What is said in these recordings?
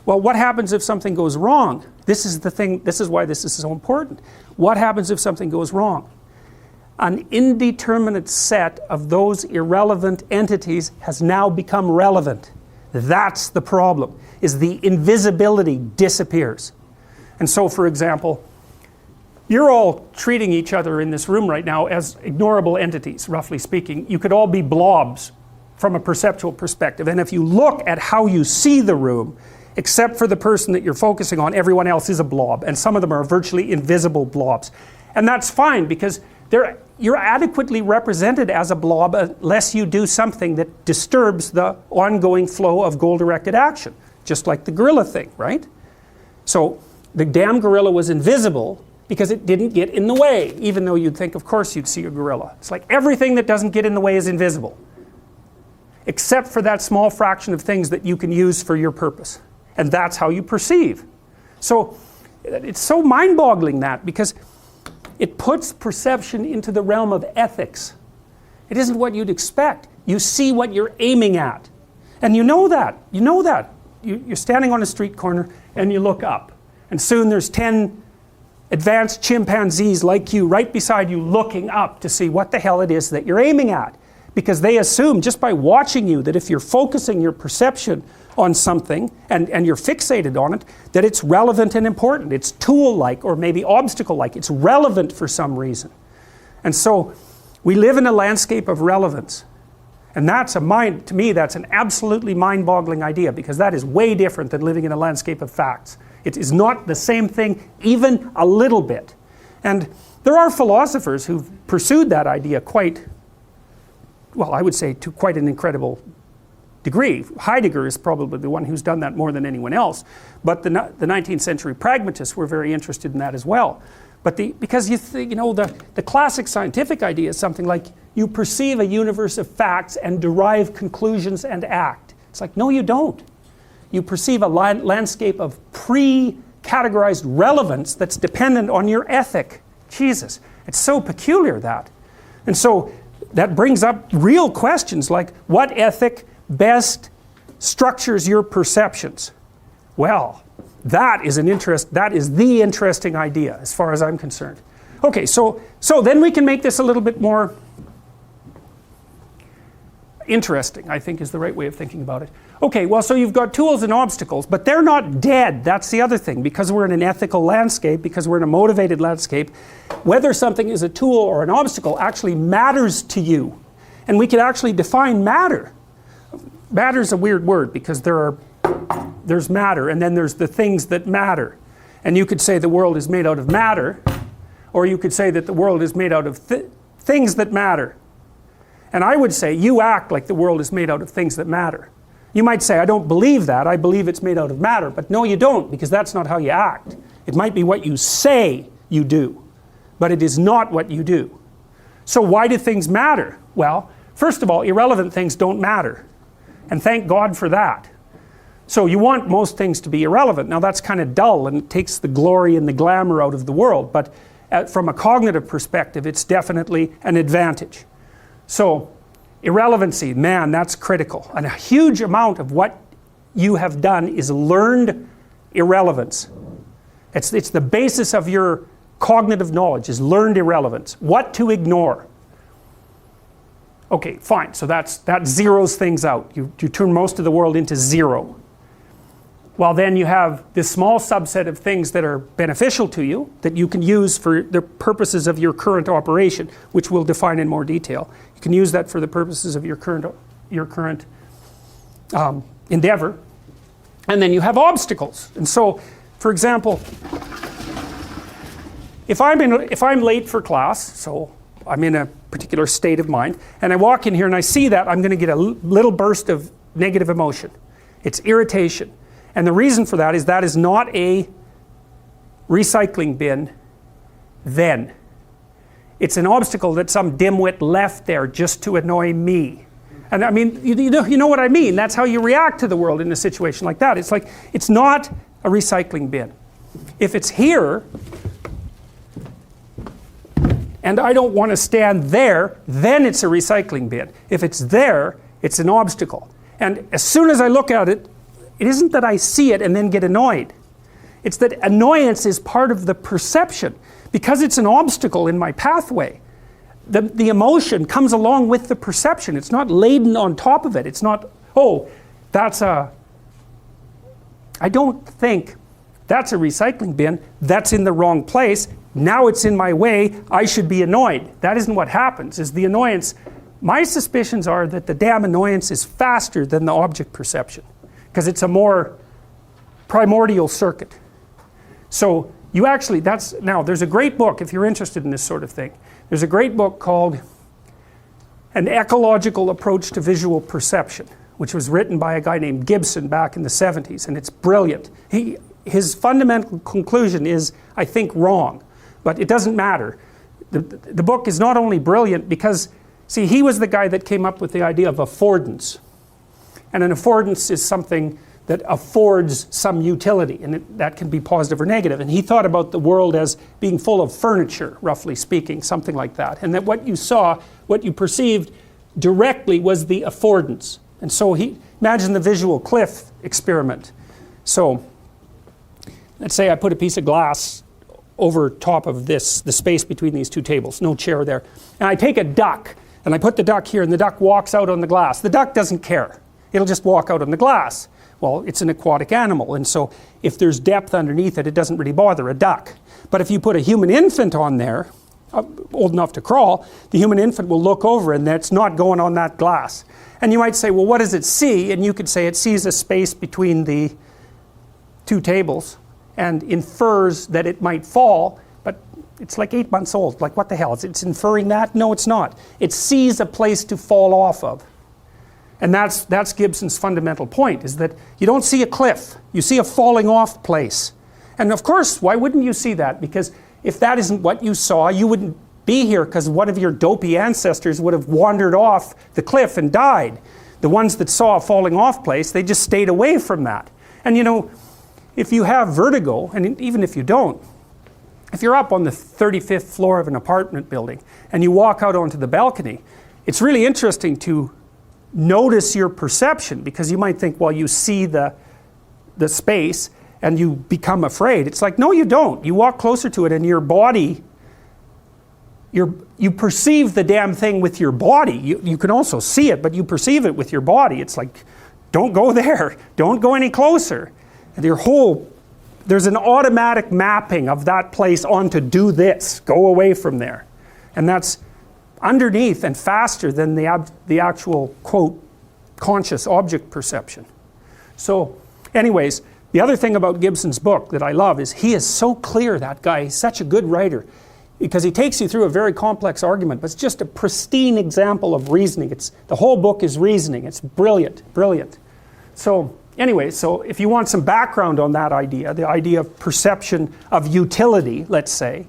Well, what happens if something goes wrong? This is the thing, this is why this is so important. What happens if something goes wrong? An indeterminate set of those irrelevant entities has now become relevant. That's the problem, is the invisibility disappears. And so, for example, you're all treating each other in this room right now as ignorable entities, roughly speaking. You could all be blobs from a perceptual perspective. And if you look at how you see the room, except for the person that you're focusing on, everyone else is a blob. And some of them are virtually invisible blobs. And that's fine, because you're adequately represented as a blob unless you do something that disturbs the ongoing flow of goal-directed action. Just like the gorilla thing, right? So the damn gorilla was invisible because it didn't get in the way, even though you'd think, of course, you'd see a gorilla. It's like everything that doesn't get in the way is invisible, except for that small fraction of things that you can use for your purpose. And that's how you perceive. So it's so mind-boggling, that, because it puts perception into the realm of ethics. It isn't what you'd expect. You see what you're aiming at. And you know that. You know that. You're standing on a street corner and you look up. And soon there's 10 advanced chimpanzees like you right beside you looking up to see what the hell it is that you're aiming at. Because they assume, just by watching you, that if you're focusing your perception on something and you're fixated on it, that it's relevant and important. It's tool-like or maybe obstacle-like. It's relevant for some reason. And so we live in a landscape of relevance. And that's to me, that's an absolutely mind-boggling idea, because that is way different than living in a landscape of facts. It is not the same thing, even a little bit. And there are philosophers who've pursued that idea quite, well, I would say to quite an incredible degree. Heidegger is probably the one who's done that more than anyone else. But the 19th century pragmatists were very interested in that as well. But because the classic scientific idea is something like, you perceive a universe of facts and derive conclusions and act. It's like, no, you don't. You perceive a landscape of pre-categorized relevance that's dependent on your ethic. Jesus, it's so peculiar, that. And so that brings up real questions like, what ethic best structures your perceptions? Well, that is the interesting idea as far as I'm concerned. Okay, so then we can make this a little bit more interesting, I think is the right way of thinking about it. Okay, well, so you've got tools and obstacles, but they're not dead. That's the other thing. Because we're in an ethical landscape, because we're in a motivated landscape, whether something is a tool or an obstacle actually matters to you. And we can actually define matter. Matter's a weird word, because there's matter, and then there's the things that matter. And you could say the world is made out of matter, or you could say that the world is made out of things that matter. And I would say you act like the world is made out of things that matter. You might say, I don't believe that, I believe it's made out of matter. But no, you don't, because that's not how you act. It might be what you say you do, but it is not what you do. So why do things matter? Well, first of all, irrelevant things don't matter. And thank God for that. So you want most things to be irrelevant. Now that's kind of dull, and it takes the glory and the glamour out of the world. But from a cognitive perspective, it's definitely an advantage. So irrelevancy, man, that's critical. And a huge amount of what you have done is learned irrelevance. It's the basis of your cognitive knowledge, is learned irrelevance. What to ignore. Okay, fine, so that zeroes things out. You turn most of the world into zero. Well, then you have this small subset of things that are beneficial to you, that you can use for the purposes of your current operation, which we'll define in more detail. You can use that for the purposes of your current endeavor. And then you have obstacles. And so, for example, if I'm late for class, so I'm in a particular state of mind, and I walk in here and I see that, I'm going to get a little burst of negative emotion. It's irritation. And the reason for that is not a recycling bin then. It's an obstacle that some dimwit left there just to annoy me. And I mean, you know what I mean. That's how you react to the world in a situation like that. It's like, it's not a recycling bin. If it's here, and I don't want to stand there, then it's a recycling bin. If it's there, it's an obstacle. And as soon as I look at it, it isn't that I see it and then get annoyed. It's that annoyance is part of the perception. Because it's an obstacle in my pathway, the emotion comes along with the perception. It's not laden on top of it. It's not, oh, I don't think that's a recycling bin, that's in the wrong place, now it's in my way, I should be annoyed. That isn't what happens, is the annoyance. My suspicions are that the damn annoyance is faster than the object perception, because it's a more primordial circuit. So you actually, now there's a great book if you're interested in this sort of thing. There's a great book called An Ecological Approach to Visual Perception, which was written by a guy named Gibson back in the 70s, and it's brilliant. His fundamental conclusion is, I think, wrong, but it doesn't matter. The book is not only brilliant because, see, he was the guy that came up with the idea of affordance. And an affordance is something that affords some utility, and that can be positive or negative. And he thought about the world as being full of furniture, roughly speaking, something like that. And that what you saw, what you perceived directly was the affordance. And so imagine the visual cliff experiment. So let's say I put a piece of glass over top of the space between these two tables, no chair there. And I take a duck, and I put the duck here, and the duck walks out on the glass. The duck doesn't care. It'll just walk out on the glass. Well, it's an aquatic animal, and so if there's depth underneath it, it doesn't really bother a duck. But if you put a human infant on there, old enough to crawl, the human infant will look over and it's not going on that glass. And you might say, well, what does it see? And you could say it sees a space between the two tables and infers that it might fall, but it's like 8 months old. Like, what the hell? It's inferring that? No, it's not. It sees a place to fall off of. And that's Gibson's fundamental point, is that you don't see a cliff, you see a falling off place. And of course, why wouldn't you see that? Because if that isn't what you saw, you wouldn't be here, because one of your dopey ancestors would have wandered off the cliff and died. The ones that saw a falling off place, they just stayed away from that. And you know, if you have vertigo, and even if you don't, if you're up on the 35th floor of an apartment building and you walk out onto the balcony, it's really interesting to notice your perception, because you might think, well, you see the space and you become afraid. It's like, no, you don't. You walk closer to it and your body, you perceive the damn thing with your body. You can also see it, but you perceive it with your body. It's like, don't go there. Don't go any closer. And there's an automatic mapping of that place onto do this. Go away from there. And that's underneath and faster than the actual, quote, conscious object perception. So anyways, the other thing about Gibson's book that I love is he is so clear, that guy. He's such a good writer, because he takes you through a very complex argument, but it's just a pristine example of reasoning. The whole book is reasoning. It's brilliant, brilliant. So anyway, so if you want some background on that idea, the idea of perception of utility, let's say,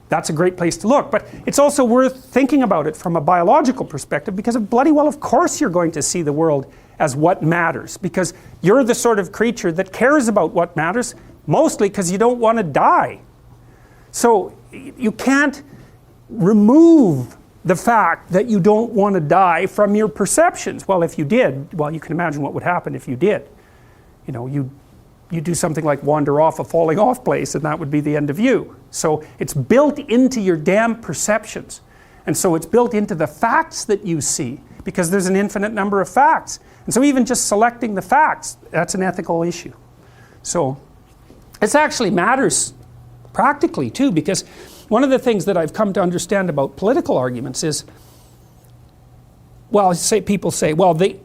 that's a great place to look. But it's also worth thinking about it from a biological perspective, because bloody well, of course you're going to see the world as what matters, because you're the sort of creature that cares about what matters, mostly because you don't want to die. So you can't remove the fact that you don't want to die from your perceptions. Well, if you did, well, you can imagine what would happen if you did. You know, you do something like wander off a falling off place, and that would be the end of you. So it's built into your damn perceptions. And so it's built into the facts that you see, because there's an infinite number of facts. And so even just selecting the facts, that's an ethical issue. So it actually matters practically too, because one of the things that I've come to understand about political arguments is, well, people say, well, the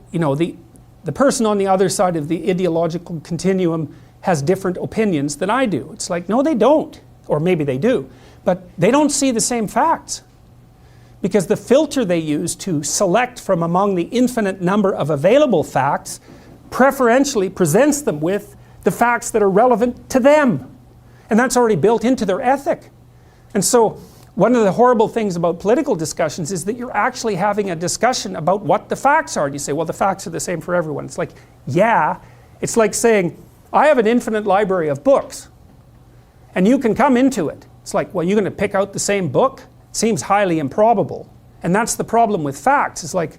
person on the other side of the ideological continuum has different opinions than I do. It's like, no, they don't. Or maybe they do. But they don't see the same facts. Because the filter they use to select from among the infinite number of available facts preferentially presents them with the facts that are relevant to them. And that's already built into their ethic. And so one of the horrible things about political discussions is that you're actually having a discussion about what the facts are. And you say, well, the facts are the same for everyone. It's like, yeah. It's like saying, I have an infinite library of books, and you can come into it. It's like, well, you're going to pick out the same book? It seems highly improbable. And that's the problem with facts. It's like,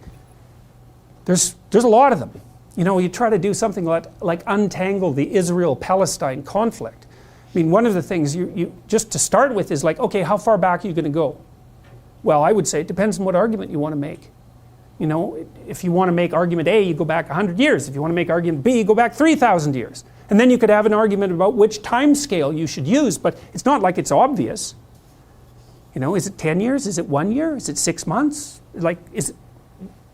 there's a lot of them. You know, you try to do something like untangle the Israel-Palestine conflict. I mean, one of the things you just to start with is like, okay, how far back are you going to go? Well, I would say it depends on what argument you want to make. You know, if you want to make argument A, you go back 100 years. If you want to make argument B, you go back 3,000 years. And then you could have an argument about which time scale you should use, but it's not like it's obvious. You know, is it 10 years? Is it 1 year? Is it 6 months? Like,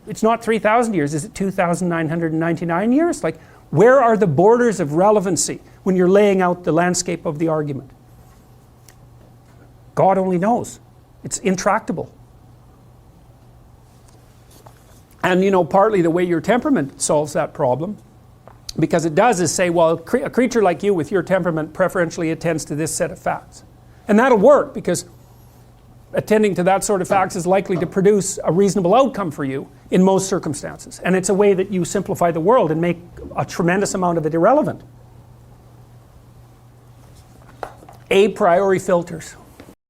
it's not 3,000 years. Is it 2,999 years? Like, where are the borders of relevancy when you're laying out the landscape of the argument? God only knows. It's intractable. And you know, partly the way your temperament solves that problem, because it does is say, well, a creature like you with your temperament preferentially attends to this set of facts. And that'll work, because attending to that sort of facts is likely to produce a reasonable outcome for you in most circumstances. And it's a way that you simplify the world and make a tremendous amount of it irrelevant. A priori filters.